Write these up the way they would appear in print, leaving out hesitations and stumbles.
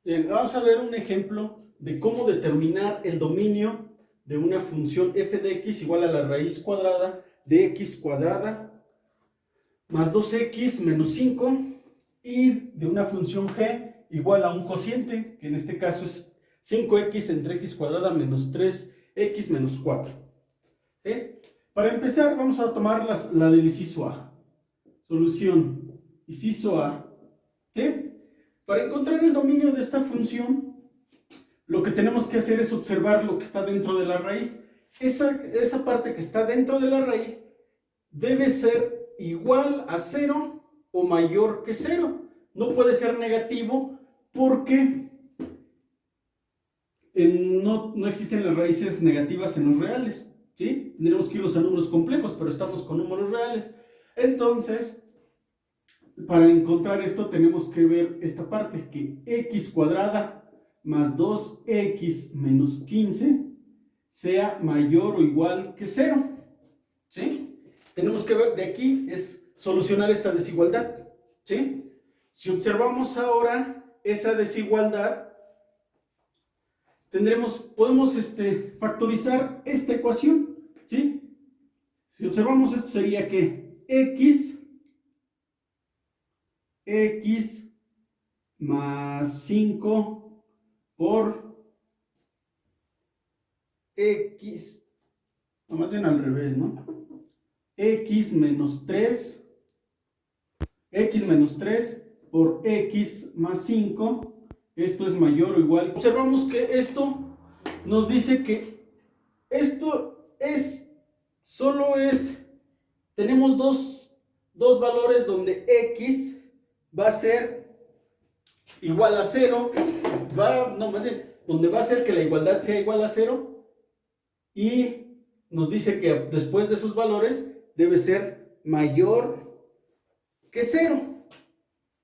Bien, vamos a ver un ejemplo de cómo determinar el dominio de una función f de x igual a la raíz cuadrada de x cuadrada más 2x menos 5 y de una función g igual a un cociente, que en este caso es 5x entre x cuadrada menos 3x menos 4. Para empezar vamos a tomar la del inciso A. Solución, inciso A. ¿Sí? Para encontrar el dominio de esta función, lo que tenemos que hacer es observar lo que está dentro de la raíz. Esa parte que está dentro de la raíz debe ser igual a 0 o mayor que 0. No puede ser negativo porque no existen las raíces negativas en los reales. ¿Sí? Tendremos que irnos a números complejos, pero estamos con números reales. Entonces, para encontrar esto tenemos que ver esta parte, que x cuadrada más 2x menos 15 sea mayor o igual que 0. ¿Sí? Tenemos que ver de aquí, es solucionar esta desigualdad. ¿Sí? Si observamos ahora esa desigualdad, podemos factorizar esta ecuación. ¿Sí? Si observamos esto sería que x más 5 por x, o más bien al revés, ¿no? X menos 3 por x más 5, esto es mayor o igual. Observamos que esto nos dice que esto tenemos dos valores donde x va a ser igual a 0, donde va a ser que la igualdad sea igual a 0, y nos dice que después de esos valores debe ser mayor que 0.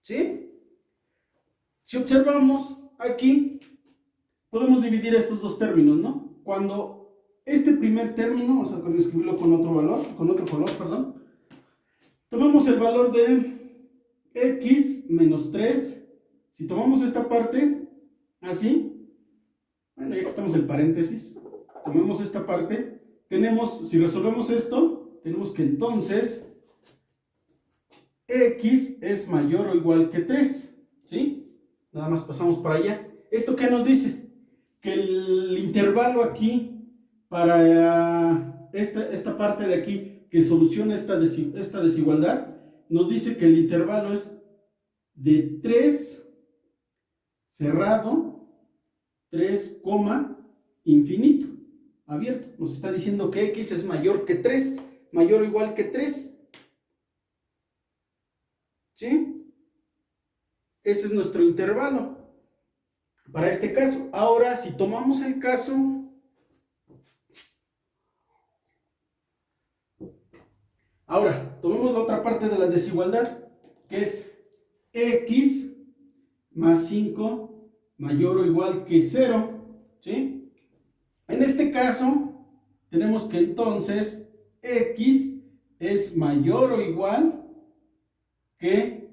¿Sí? Si observamos aquí, podemos dividir estos dos términos, ¿no? Cuando este primer término, vamos a escribirlo con otro color, perdón. Tomamos el valor de x menos 3. Si tomamos esta parte así, bueno, ya quitamos el paréntesis, tomemos esta parte, si resolvemos esto, tenemos que entonces x es mayor o igual que 3. ¿Sí? Nada más pasamos para allá. ¿Esto qué nos dice? Que el intervalo aquí para esta parte de aquí que soluciona esta desigualdad, nos dice que el intervalo es de 3 cerrado, 3, infinito, abierto. Nos está diciendo que x es mayor que 3, mayor o igual que 3. ¿Sí? Ese es nuestro intervalo para este caso. Ahora, si tomamos el caso tomemos la otra parte de la desigualdad, que es x más 5 mayor o igual que 0. ¿Sí? En este caso, tenemos que entonces x es mayor o igual que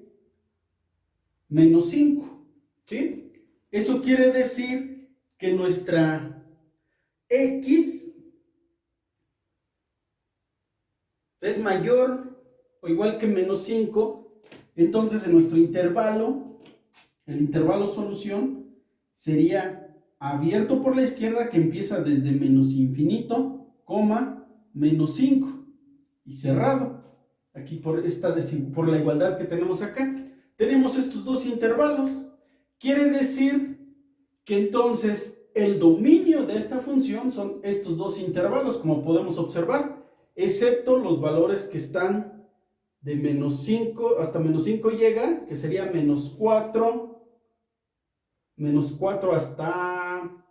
menos 5. ¿Sí? Eso quiere decir que nuestra x es mayor o igual que menos 5, entonces en nuestro intervalo, el intervalo solución sería abierto por la izquierda, que empieza desde menos infinito, menos 5, y cerrado, aquí por la igualdad que tenemos acá. Tenemos estos dos intervalos, quiere decir que entonces el dominio de esta función son estos dos intervalos, como podemos observar, excepto los valores que están de menos 5 hasta menos 5 llega, que sería menos 4 hasta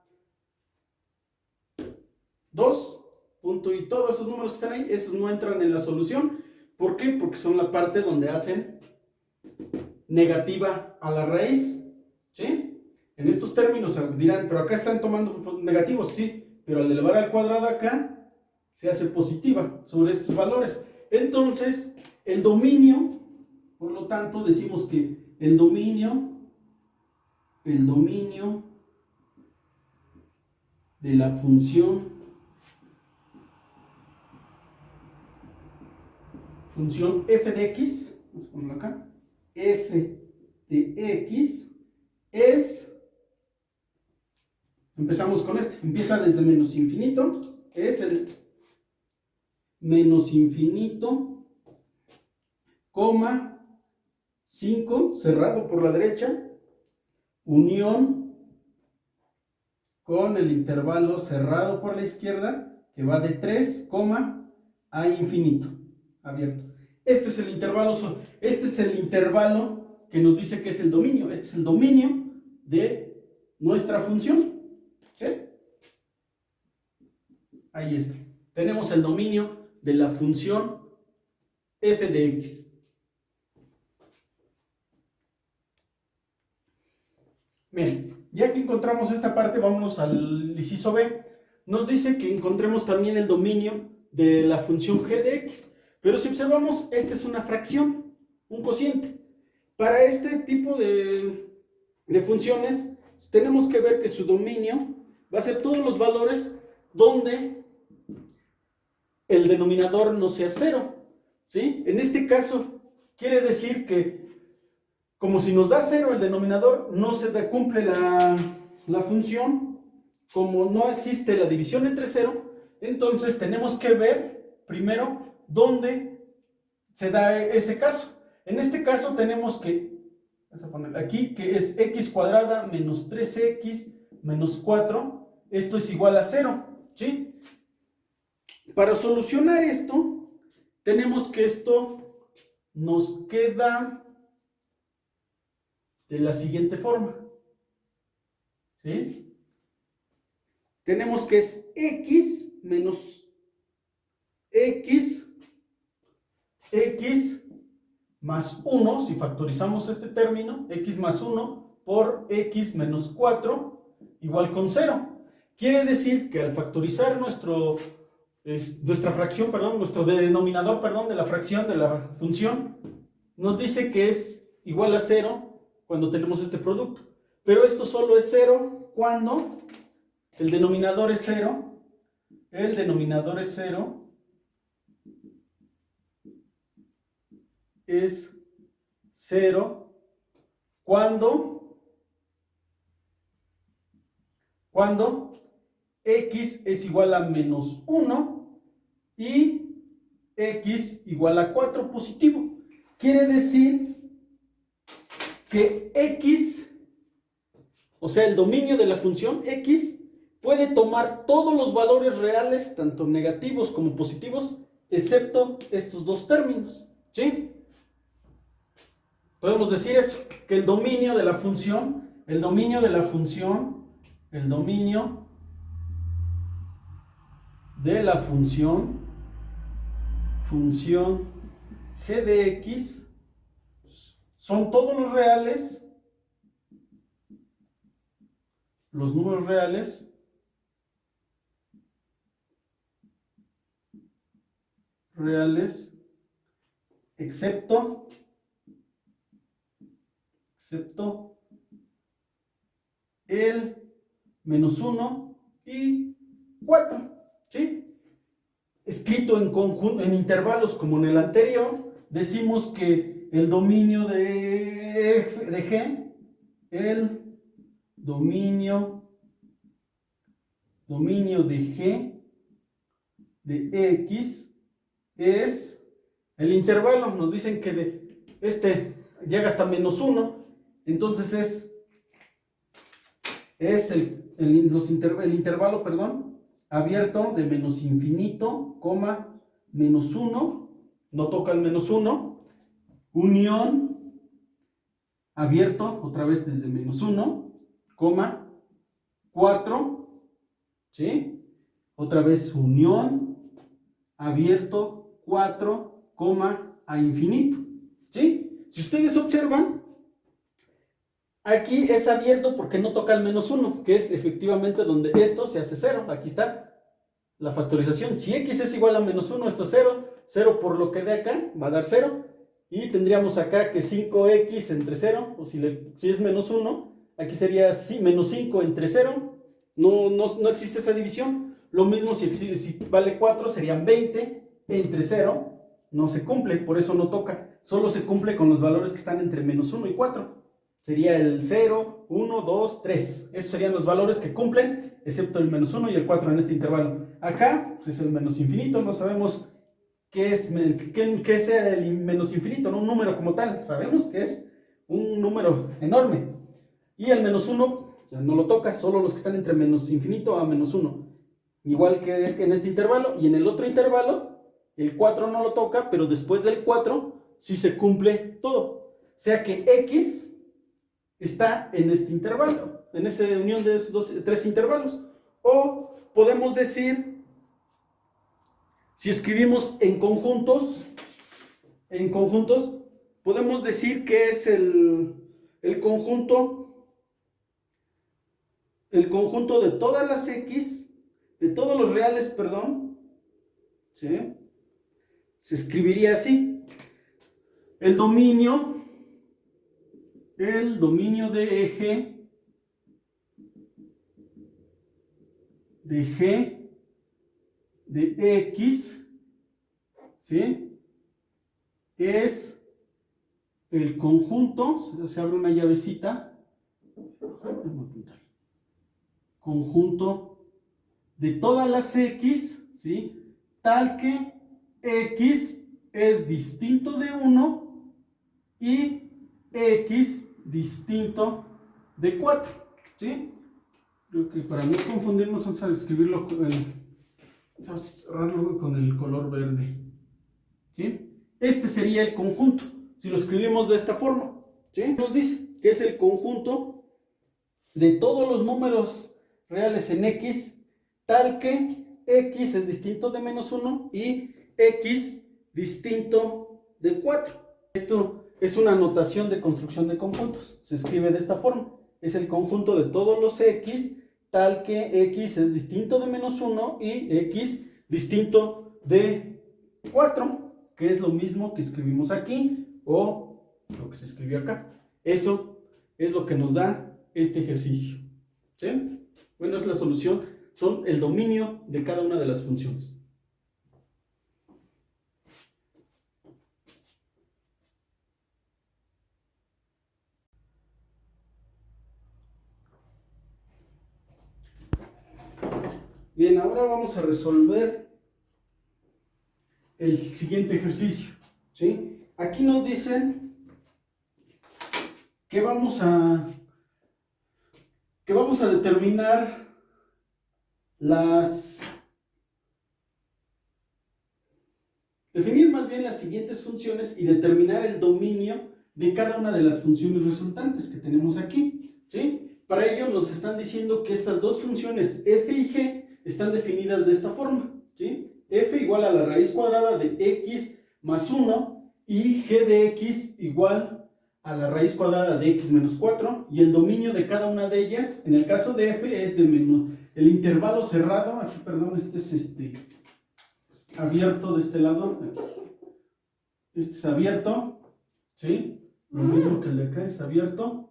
2, punto, y todos esos números que están ahí, esos no entran en la solución. ¿Por qué? Porque son la parte donde hacen negativa a la raíz. ¿Sí? En estos términos dirán, pero acá están tomando negativos, sí, pero al elevar al cuadrado acá se hace positiva sobre estos valores. Entonces, el dominio, por lo tanto, decimos que el dominio el dominio de la función f de x, vamos a ponerlo acá, f de x es, empezamos con este, empieza desde menos infinito, es el menos infinito, coma, 5, cerrado por la derecha, unión con el intervalo cerrado por la izquierda, que va de 3, a infinito, abierto. Este es el intervalo que nos dice que es el dominio. Este es el dominio de nuestra función. ¿Sí? Ahí está. Tenemos el dominio de la función f de x. Bien, ya que encontramos esta parte, vámonos al inciso B. Nos dice que encontremos también el dominio de la función g de x. Pero si observamos, esta es una fracción, un cociente. Para este tipo de funciones, tenemos que ver que su dominio va a ser todos los valores donde el denominador no sea 0. ¿Sí? En este caso, quiere decir que como si nos da 0 el denominador, no se cumple la función. Como no existe la división entre 0, entonces tenemos que ver primero dónde se da ese caso. En este caso tenemos que, vamos a poner aquí, que es x cuadrada menos 3x menos 4. Esto es igual a 0. ¿Sí? Para solucionar esto, tenemos que esto nos queda de la siguiente forma. ¿Sí? Tenemos que es x menos x más 1, si factorizamos este término, x más 1 por x menos 4 igual con 0. Quiere decir que al factorizar nuestra fracción, nuestro denominador, de la fracción de la función, nos dice que es igual a 0 cuando tenemos este producto. Pero esto solo es 0 cuando el denominador es 0. El denominador es 0. Es 0 cuando x es igual a menos 1 y x igual a 4 positivo. Quiere decir que x, o sea, el dominio de la función x, puede tomar todos los valores reales, tanto negativos como positivos, excepto estos dos términos. ¿Sí? Podemos decir eso, que el dominio de la función función g de x son todos los reales, los números reales, excepto el menos 1 y 4, ¿sí? Escrito en conjunto, en intervalos como en el anterior, decimos que el dominio de G, el dominio de G de X es el intervalo. Nos dicen que de este llega hasta menos 1, entonces es el intervalo, abierto de menos infinito, menos 1, no toca el menos 1, unión, abierto, otra vez desde menos 1, 4, ¿sí? Otra vez unión, abierto, 4, a infinito, ¿sí? Si ustedes observan, aquí es abierto porque no toca el menos 1, que es efectivamente donde esto se hace 0. Aquí está la factorización. Si x es igual a menos 1, esto es 0. 0 por lo que de acá va a dar 0. Y tendríamos acá que 5x entre 0, o si es menos 1, aquí sería menos 5 entre 0, no existe esa división. Lo mismo si vale 4, serían 20 entre 0, no se cumple, por eso no toca, solo se cumple con los valores que están entre menos 1 y 4. Sería el 0, 1, 2, 3. Esos serían los valores que cumplen, excepto el menos 1 y el 4 en este intervalo. Acá pues es el menos infinito, no sabemos qué es el menos infinito, no un número como tal. Sabemos que es un número enorme. Y el menos 1 ya no lo toca, solo los que están entre menos infinito a menos 1. Igual que en este intervalo. Y en el otro intervalo, el 4 no lo toca, pero después del 4 sí se cumple todo. O sea que x está en este intervalo, en esa unión de esos tres intervalos. O podemos decir, si escribimos en conjuntos, podemos decir que es el conjunto de todas las x, de todos los reales, perdón, ¿sí? Se escribiría así: el dominio de eje de g de x, ¿sí? Es el conjunto, se abre una llavecita, conjunto de todas las x, ¿sí? Tal que x es distinto de 1 y x distinto de 4, ¿sí? Creo que para no confundirnos vamos a escribirlo con el color verde, ¿sí? Este sería el conjunto, si lo escribimos de esta forma, ¿sí? Nos dice que es el conjunto de todos los números reales en x, tal que x es distinto de menos 1 y x distinto de 4. Esto es una notación de construcción de conjuntos. Se escribe de esta forma. Es el conjunto de todos los x, tal que x es distinto de menos 1 y x distinto de 4, que es lo mismo que escribimos aquí o lo que se escribió acá. Eso es lo que nos da este ejercicio, ¿sí? Bueno, es la solución, son el dominio de cada una de las funciones. Bien, ahora vamos a resolver el siguiente ejercicio, ¿sí? Aquí nos dicen que vamos a determinar definir más bien las siguientes funciones y determinar el dominio de cada una de las funciones resultantes que tenemos aquí, ¿sí? Para ello nos están diciendo que estas dos funciones f y g están definidas de esta forma, ¿sí? F igual a la raíz cuadrada de x más 1 y g de x igual a la raíz cuadrada de x menos 4, y el dominio de cada una de ellas, en el caso de f, es de el intervalo cerrado. Aquí, perdón, este es abierto de este lado, este es abierto, ¿sí? Lo mismo que el de acá es abierto.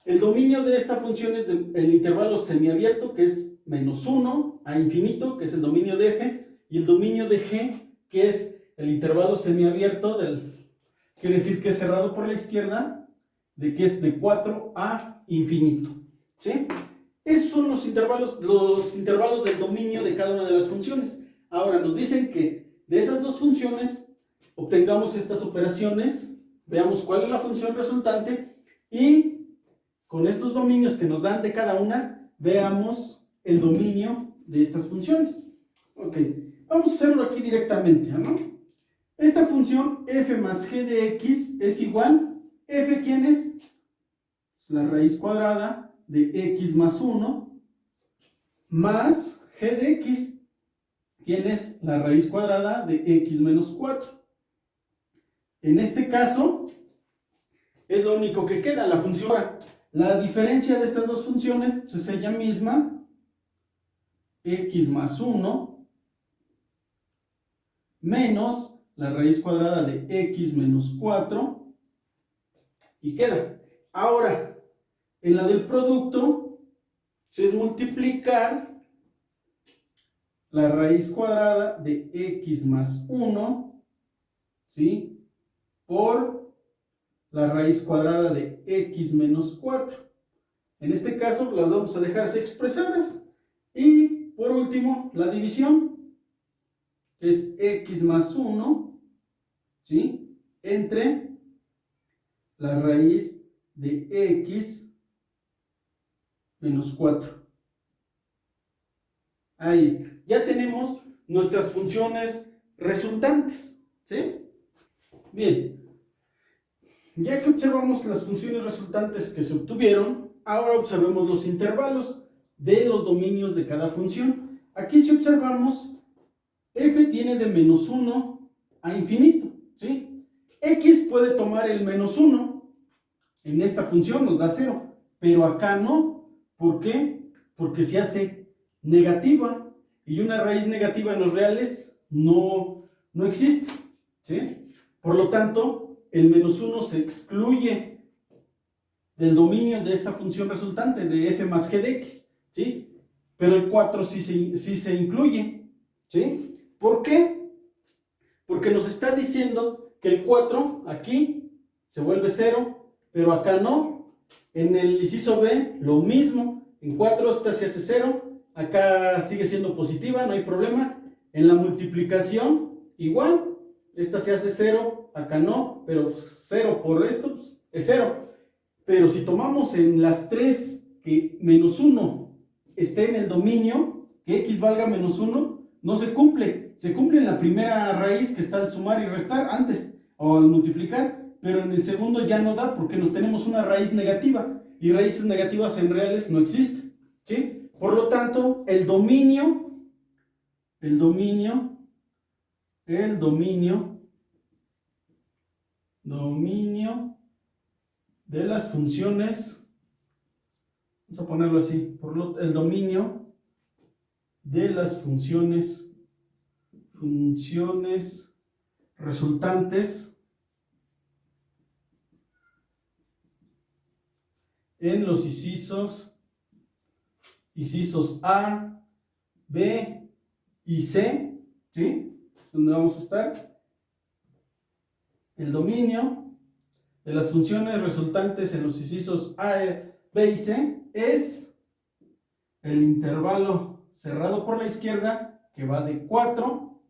El dominio de esta función es el intervalo semiabierto, que es menos 1 a infinito, que es el dominio de f, y el dominio de g, que es el intervalo semiabierto quiere decir que es cerrado por la izquierda, que es de 4 a infinito, ¿sí? Esos son los intervalos del dominio de cada una de las funciones. Ahora nos dicen que de esas dos funciones obtengamos estas operaciones, veamos cuál es la función resultante y con estos dominios que nos dan de cada una, veamos el dominio de estas funciones. Ok, vamos a hacerlo aquí directamente, ¿no? Esta función f más g de x es igual, f, ¿quién es? Es la raíz cuadrada de x más 1 más g de x, ¿quién es? La raíz cuadrada de x menos 4. En este caso, es lo único que queda, la función. La diferencia de estas dos funciones pues, es ella misma, x más 1 menos la raíz cuadrada de x menos 4, y queda. Ahora, En la del producto, es multiplicar la raíz cuadrada de x más 1, ¿sí?, por la raíz cuadrada de x menos 4. En este caso las vamos a dejar así expresadas. Y por último, la división es x más 1, ¿sí?, entre la raíz de x menos 4. Ahí está. Ya tenemos nuestras funciones resultantes, ¿sí? Bien, ya que observamos las funciones resultantes que se obtuvieron, ahora observemos los intervalos de los dominios de cada función. Aquí si observamos, f tiene de menos 1 a infinito, ¿sí? X puede tomar el menos 1, en esta función nos da 0, pero acá no. ¿Por qué? Porque se hace negativa, y una raíz negativa en los reales no existe, ¿sí? Por lo tanto, el menos 1 se excluye del dominio de esta función resultante de f más g de x, ¿sí? Pero el 4 sí se incluye, ¿sí? ¿Por qué? Porque nos está diciendo que el 4 aquí se vuelve 0, pero acá no. En el inciso B, lo mismo. En 4 esta se hace 0, acá sigue siendo positiva, no hay problema. En la multiplicación, igual. Esta se hace 0, acá no, pero 0 por esto es 0. Pero si tomamos en las 3 que menos 1 esté en el dominio, que x valga menos 1, no se cumple. Se cumple en la primera raíz que está al sumar y restar antes, o al multiplicar, pero en el segundo ya no da porque nos tenemos una raíz negativa, y raíces negativas en reales no existen, ¿sí? Por lo tanto, el dominio de las funciones, vamos a ponerlo así, el dominio de las funciones resultantes en los incisos A, B y C, ¿sí? Es donde vamos a estar. El dominio de las funciones resultantes en los incisos A, B y C es el intervalo cerrado por la izquierda que va de 4,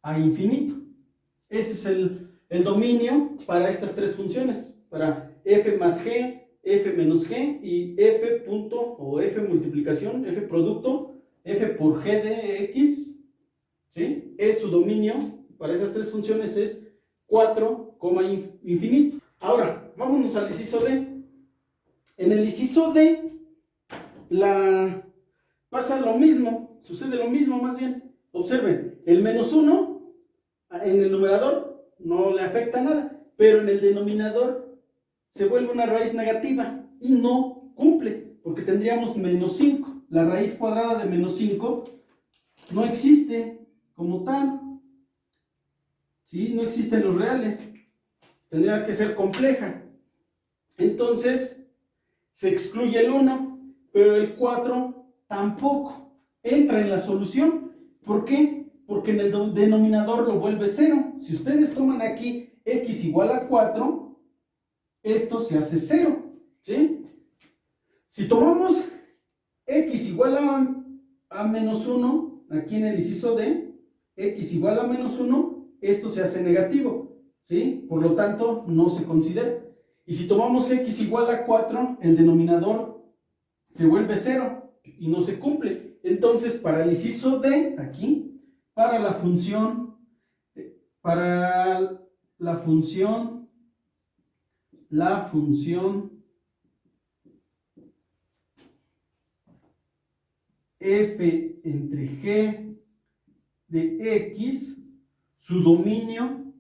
a infinito. Ese es el dominio para estas tres funciones, para f más g, f menos g y f punto o f multiplicación, f producto, f por g de x, ¿sí? Es su dominio para esas tres funciones, es 4, infinito. Ahora, vámonos al inciso D. En el inciso D pasa lo mismo, sucede lo mismo más bien. Observen, el menos 1 en el numerador no le afecta nada, pero en el denominador se vuelve una raíz negativa y no cumple, porque tendríamos menos 5. La raíz cuadrada de menos 5 no existe como tal, ¿sí? No existen los reales, tendría que ser compleja. Entonces se excluye el 1, pero el 4 tampoco entra en la solución. ¿Por qué? Porque en el denominador lo vuelve 0. Si ustedes toman aquí x igual a 4, esto se hace 0, ¿sí? Si tomamos x igual a menos 1, aquí en el inciso D, x igual a menos 1, esto se hace negativo, ¿sí? Por lo tanto, no se considera. Y si tomamos x igual a 4, el denominador se vuelve 0 y no se cumple. Entonces, para el inciso D, aquí, para la función f entre g de x, su dominio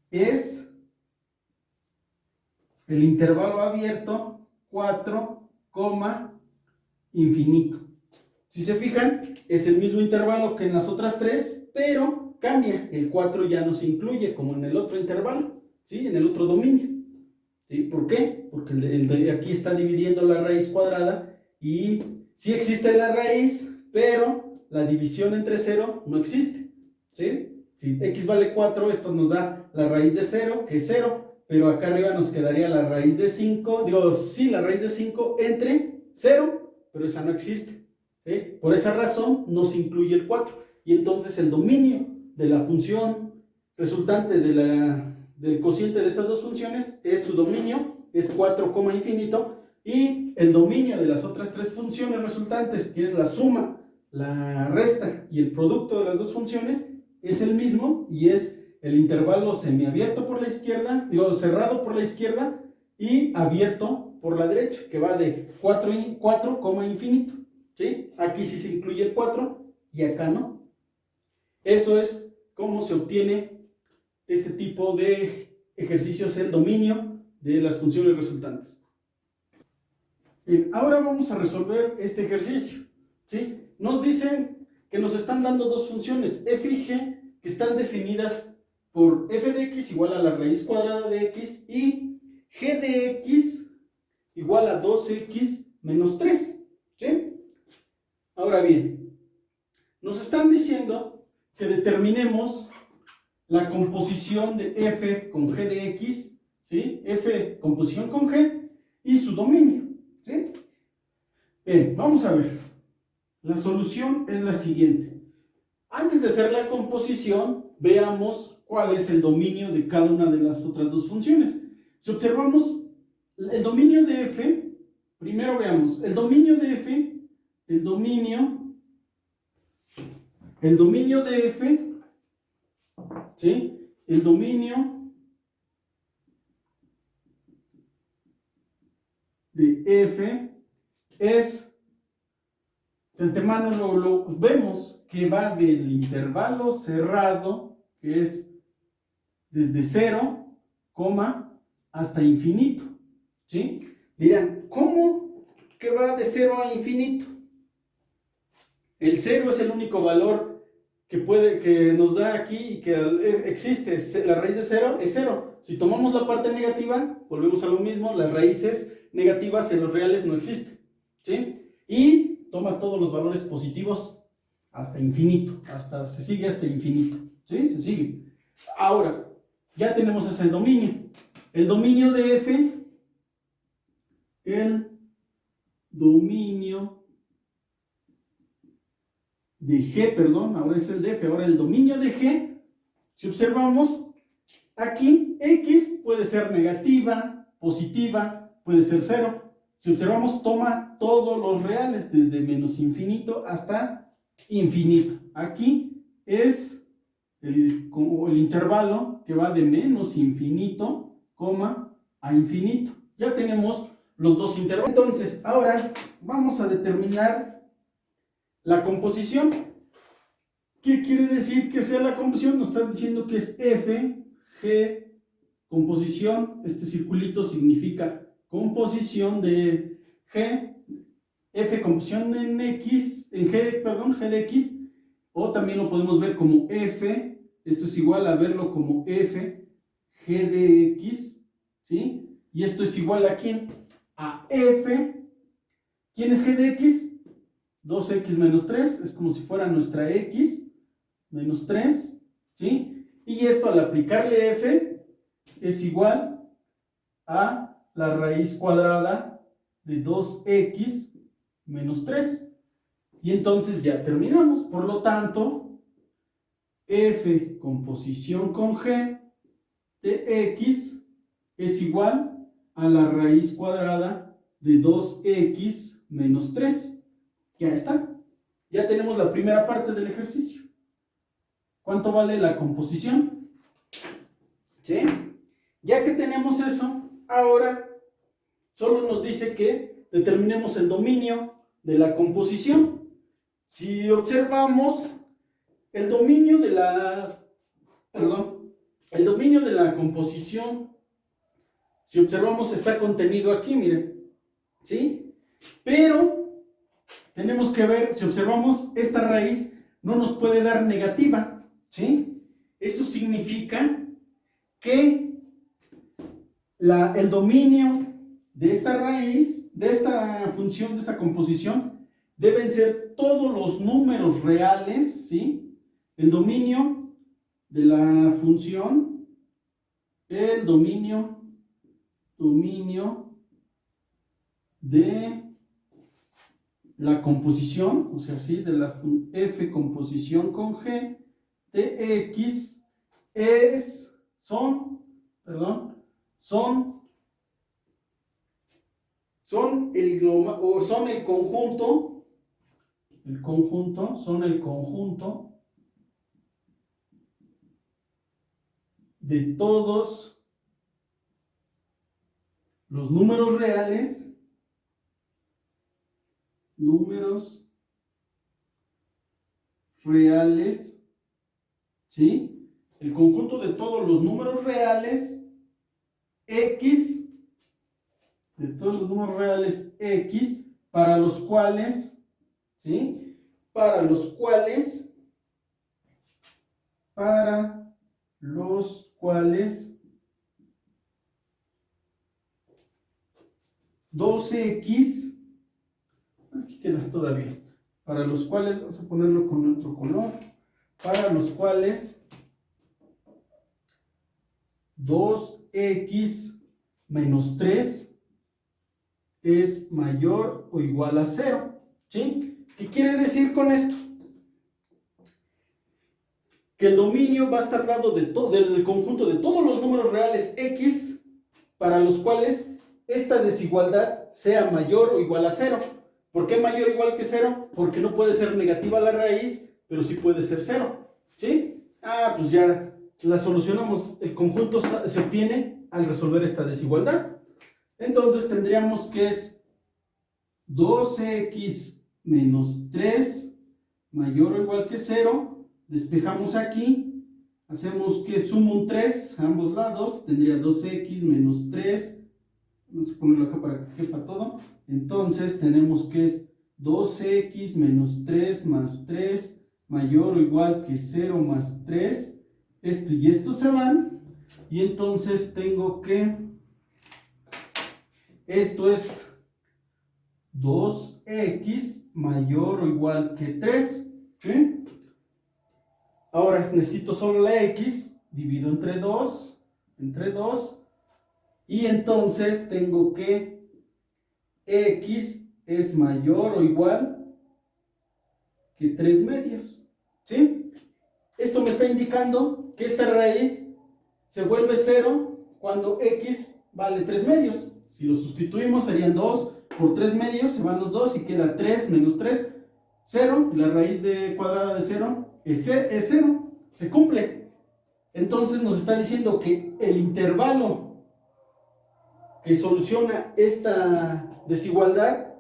es el intervalo abierto 4, infinito. Si se fijan, es el mismo intervalo que en las otras tres, pero cambia. El 4 ya no se incluye como en el otro intervalo, ¿sí? En el otro dominio. ¿Sí? ¿Por qué? Porque el de aquí está dividiendo la raíz cuadrada y sí existe la raíz, pero la división entre 0 no existe. ¿Sí? Si x vale 4, esto nos da la raíz de 0, que es 0, pero acá arriba nos quedaría la raíz de 5, digo, sí, la raíz de 5 entre 0, pero esa no existe. ¿Sí? Por esa razón no se incluye el 4. Y entonces el dominio de la función resultante del cociente de estas dos funciones es su dominio, es 4, infinito, y el dominio de las otras tres funciones resultantes, que es la suma, la resta y el producto de las dos funciones, es el mismo y es el intervalo semiabierto por la izquierda, digo, cerrado por la izquierda y abierto por la derecha, que va de 4, infinito. ¿Sí? Aquí sí se incluye el 4 y acá no. Eso es cómo se obtiene este tipo de ejercicios, el dominio de las funciones resultantes. Bien, ahora vamos a resolver este ejercicio. ¿Sí? Nos dicen que nos están dando dos funciones, f y g, que están definidas por f de x igual a la raíz cuadrada de x y g de x igual a 2x menos 3. ¿Sí? Ahora bien, nos están diciendo que determinemos la composición de f con g de x, ¿sí? F composición con g y su dominio, ¿sí? Bien, vamos a ver. La solución es la siguiente. Antes de hacer la composición, veamos cuál es el dominio de cada una de las otras dos funciones. Si observamos el dominio de f, primero veamos el dominio de f, el dominio de f, ¿sí? El dominio de f es, de antemano lo vemos que va del intervalo cerrado, que es desde 0, hasta infinito, ¿sí? Dirán, ¿cómo que va de 0 a infinito? El 0 es el único valor que nos da aquí y que existe. La raíz de 0 es 0. Si tomamos la parte negativa, volvemos a lo mismo, las raíces negativas en los reales no existen, ¿sí? Y toma todos los valores positivos hasta infinito, se sigue hasta infinito, ¿sí? Se sigue. Ahora, ya tenemos ese dominio. El dominio de f, el dominio de g, perdón, ahora es el de f, ahora el dominio de g, si observamos, aquí x puede ser negativa, positiva, puede ser 0. Si observamos, toma todos los reales, desde menos infinito hasta infinito. Aquí es el intervalo que va de menos infinito, a infinito. Ya tenemos los dos intervalos. Entonces, ahora vamos a determinar la composición. ¿Qué quiere decir que sea la composición? Nos están diciendo que es f, g, composición. Este circulito significa composición de g, f composición en x, en g, perdón, g de x, o también lo podemos ver como f, esto es igual a verlo como f, g de x, ¿sí? Y esto es igual a ¿quién? A f. ¿Quién es g de x? 2x menos 3, es como si fuera nuestra x, menos 3, ¿sí? Y esto al aplicarle f es igual a la raíz cuadrada de 2x menos 3. Y entonces ya terminamos. Por lo tanto, f composición con g de x es igual a la raíz cuadrada de 2x menos 3. Ya está. Ya tenemos la primera parte del ejercicio. ¿Cuánto vale la composición? ¿Sí? Ya que tenemos eso, ahora solo nos dice que determinemos el dominio de la composición. Si observamos el dominio de la composición, si observamos está contenido aquí, miren, ¿sí? Pero tenemos que ver, si observamos esta raíz no nos puede dar negativa, ¿sí? Eso significa que el dominio de esta raíz, de esta función, de esta composición, deben ser todos los números reales, ¿sí? El dominio de la función, el dominio de la composición, o sea, ¿sí? De la f composición con g de x son el conjunto de todos los números reales, ¿sí? El conjunto de todos los números reales x, de todos los números reales x, para los cuales, ¿sí? Para los cuales 12x, aquí queda todavía, para los cuales, vamos a ponerlo con otro color, para los cuales 2x menos 3 es mayor o igual a 0, ¿sí? ¿Qué quiere decir con esto? Que el dominio va a estar dado del conjunto de todos los números reales x para los cuales esta desigualdad sea mayor o igual a 0. ¿Por qué mayor o igual que 0? Porque no puede ser negativa la raíz, pero sí puede ser 0, ¿sí? Pues ya la solucionamos, el conjunto se obtiene al resolver esta desigualdad. Entonces tendríamos que es 12x menos 3 mayor o igual que 0. Despejamos aquí, hacemos que sumo un 3 a ambos lados, tendría 2x menos 3, vamos a ponerlo acá para que quepa todo. Entonces tenemos que es 12x menos 3 más 3 mayor o igual que 0 más 3, esto y esto se van, y entonces tengo que, esto es 2x mayor o igual que 3, ¿sí? Ahora necesito solo la x, divido entre 2, y entonces tengo que x es mayor o igual que 3 medios, ¿sí? Esto me está indicando que esta raíz se vuelve 0 cuando x vale 3 medios. Si lo sustituimos serían 2 por 3 medios, se van los 2 y queda 3 menos 3, 0, y la raíz cuadrada de 0 es 0, se cumple. Entonces nos está diciendo que el intervalo que soluciona esta desigualdad,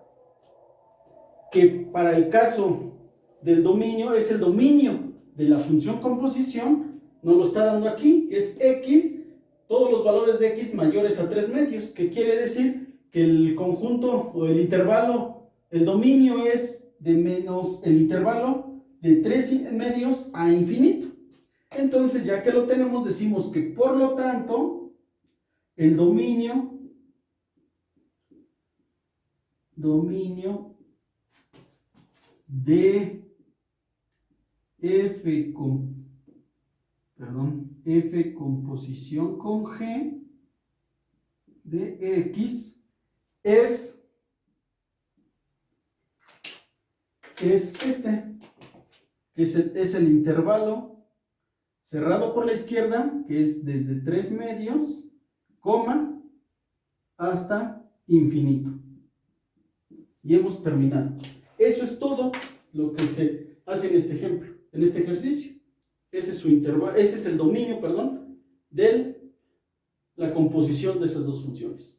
que para el caso del dominio es el dominio de la función composición, nos lo está dando aquí, que es x, todos los valores de x mayores a 3 medios, que quiere decir que el conjunto o el intervalo, el dominio es de menos el intervalo de 3 medios a infinito. Entonces, ya que lo tenemos, decimos que por lo tanto el dominio de f composición con g de x es este, que es el intervalo cerrado por la izquierda, que es desde 3 medios, coma, hasta infinito. Y hemos terminado. Eso es todo lo que se hace en este ejemplo, en este ejercicio. Ese es su intervalo, ese es el dominio, de la composición de esas dos funciones.